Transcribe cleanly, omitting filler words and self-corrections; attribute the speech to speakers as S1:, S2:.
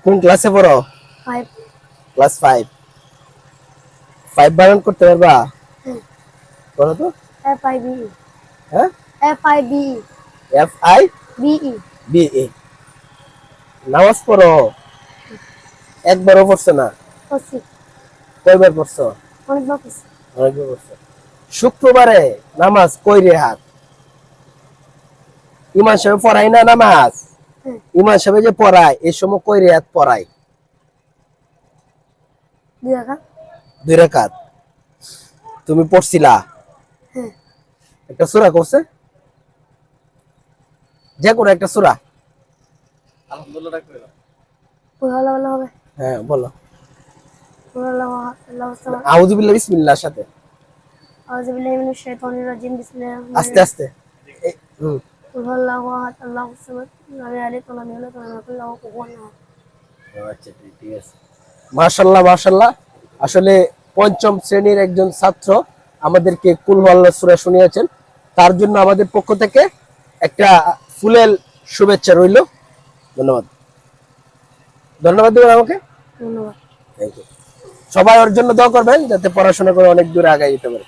S1: কোন ক্লাসে পড়ো?
S2: 5
S1: ক্লাস 5। 5 বানান করতে পারবা? বলো তো।
S2: FIBE
S1: হ্যাঁ,
S2: FIBE
S1: FIBE। নামাজ পড়ো? একবারও পড়ছো না?
S2: পড়ছি
S1: কয়বার পড়ছো?
S2: অনেকবার পড়ছি।
S1: অনেকবার পড়ছো। শুক্রবারে নামাজ কয় রেখাত? ইমাম সাহেব পড়ায় না নামাজ?
S2: হ্যাঁ
S1: ইমাম সাহেব যে পড়ায় এই সময় কয় রেখাত পড়ায়?
S2: 2 রাকাত।
S1: 2 রাকাত। তুমি পড়ছিলা?
S2: হ্যাঁ
S1: একটা সূরা করছে, যে কোনো একটা সূরা। আলহামদুলিল্লাহ কইরা।
S2: কুল আল্লাহু হবে।
S1: হ্যাঁ বলো।
S2: কুল আল্লাহু আহাদ আল্লাহু সামাদ।
S1: আউযু বিল্লাহি বিসমিল্লাহর সাথে।
S2: আউযু বিল্লাহি মিনাশ শাইতানির রাজিম বিসমিল্লাহির রহমানির
S1: আস্তে
S2: রহিম।
S1: আস্তে। হুম।
S2: কুল আল্লাহু আহাদ আল্লাহু সামাদ লাম ইয়ালিদ ওয়া লাম ইউলাদ ওয়া লাম ইয়াকুল লাহু কুফুয়ান আহাদ।
S1: আচ্ছা ঠিক আছে। মাশাআল্লাহ মাশাআল্লাহ। আসলে পঞ্চম শ্রেণীর একজন ছাত্র আমাদেরকে কুল আল্লাহ সূরা শুনিয়েছেন। তার জন্য আমাদের পক্ষ থেকে একটা ফুলেল শুভেচ্ছা রইল। ধন্যবাদ। ধন্যবাদ দিবেন আমাকে।
S2: ধন্যবাদ।
S1: Thank you. সবাই ওর জন্য দোয়া করবেন যাতে পড়াশোনা করে অনেক দূরে আগায় যেতে পারে।